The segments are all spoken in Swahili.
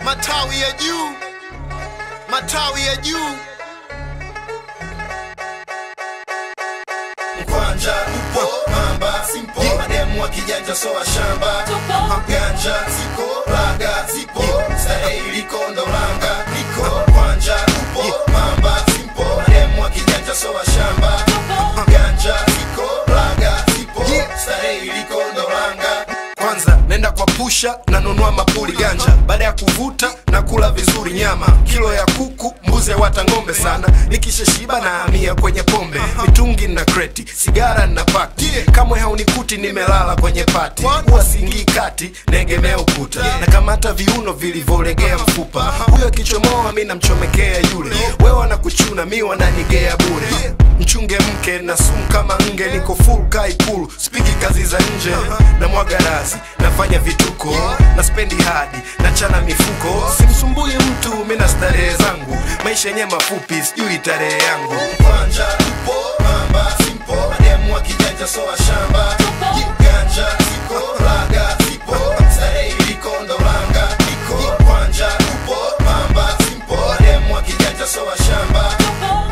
Matawi ya juu, matawi ya juu. Mkwanja upo, mamba simpo, mademu wa kijanja soa shamba. Ganja ziko, raga zipo, starehe iliko ndo langa liko. Mkwanja upo, mamba simpo, mademu wa kijanja soa shamba. Ganja ziko, raga zipo, starehe iliko ndo langa. Kwanza nenda kwa pusha na nunua mapuli ganja. Baada ya kuvuta na kula vizuri nyama, kilo ya kuku, mbuzi wata ngombe sana. Nikisha shiba na hamia kwenye pombe, mitungi na kreti, sigara na pakti. Kamwe haunikuti nimelala kwenye pati, huwa singii kati, negemea ukuta. Na kamata viuno vilivyolegea mfupa, huyo akichomoa mimi namchomekea yule. Wewe anakuchuna mimi wananigea bure. Mchunge mke na sumu kama nge, niko full kai pool, spiki kazi za nje. Na mwaga razi, nafanya vituko, na spendi hadi, na chana mifuko. Simsumbui mtu, mina starehe zangu, maisha yenye mafupi, sijui tarehe yangu. Mkwanja upo, mamba simpo, mademu wa kijanja soa shamba. Ganja ziko, raga zipo, starehe iliko ndo langa liko. Mkwanja upo, mamba simpo, mademu wa kijanja soa shamba.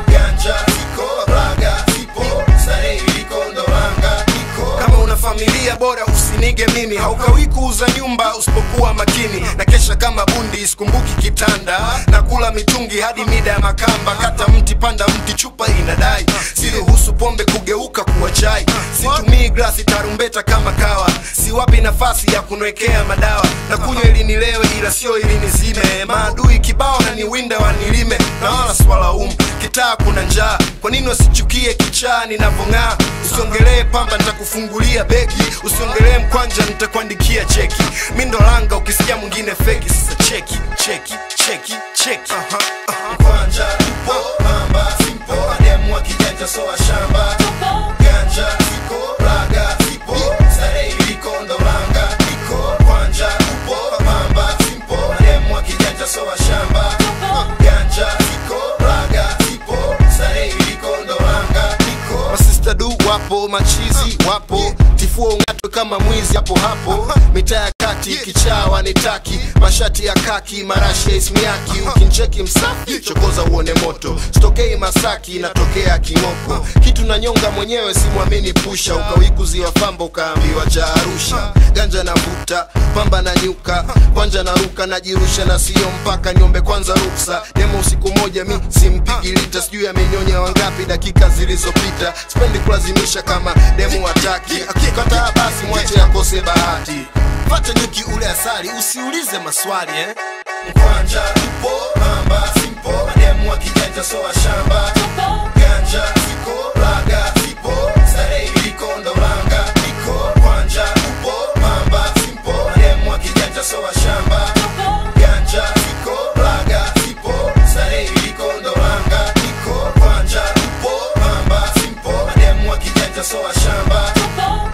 Ganja ziko, raga zipo, starehe iliko ndo langa liko. Kama una familia bora usinige mimi, haukawi kuuza nyumba usipokuwa makini. Na kesha kama bundi sikumbuki kitanda, na kula mitungi hadi mida ya makamba. Kata mti panda mti, chupa inadai, siruhusu pombe kugeuka kuwa chai. Situmii glasi tarumbeta kama kawa, siwapi nafasi ya kunwekea madawa. Na kunywa ili nilewe ila sio ili nizime, maadui kibao na niwinda wanilime. Na wala swala kitaa kuna njaa, kwa nini wasichukie kichaa ninavong'aa? Usiongelee pamba nitakufungulia begi, usiongelee mkwanja nitakuandikia cheki. Mindo langa ukisikia mwingine feki, sasa cheki, cheki, cheki, cheki. Mkwanja upo, mamba simpo, mademu wa kijanja soa shamba. Ganja ziko, raga zipo, starehe iliko ndo langa liko. Mkwanja upo, mamba simpo, mademu wa kijanja soa shamba. Ganja ziko, raga zipo, starehe iliko ndo langa liko. Masista du wapo, machizi wapo, tifua ungatwe kama mwizi hapo hapo. Mitaa ya kati, kichaa wanitaki, mashati ya kaki, marashi ya ismiaki. Ukincheki msafi, chokoza uone moto, stokei Masaki, natokea Kimoko. Kitu na nyonga mwenyewe simuamini pusha, ukawikuziwa famba ukaambiwa cha Arusha. Ganja na vuta, pamba na nyuka, kwanja na ruka, najirusha na sio mpaka niombe kwanza ruksa. Demo siku moja mi simpigi lita, sijui amenyonya wangapi dakika zilizopita. Spendi kulazimisha kama demo wataki, akikataa basi mwache akose bahati. Pata nyuki ule asali, usiulize maswali Mkwanja upo, mamba simpo, mademu wa kijanja soa shamba. Ganja ziko, raga zipo, starehe iliko ndo langa liko. Mkwanja upo, mamba simpo, mademu wa kijanja soa shamba. Ganja ziko, raga zipo, starehe iliko ndo langa liko. Mkwanja upo, mamba simpo, mademu wa kijanja soa shamba.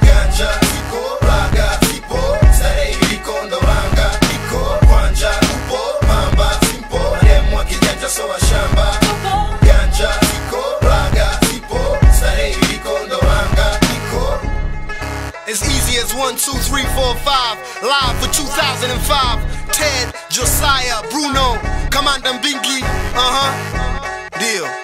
Ganja ziko, raga zipo, starehe iliko ndo langa liko. Mkwanja upo, mamba simpo, mademu wa kijanja soa shamba. Ganja ziko, raga zipo, starehe iliko ndo langa liko. As easy as 1, 2, 3, 4, 5. Live for 2005. Ted, Josiah, Bruno, Commander Binky. Deal.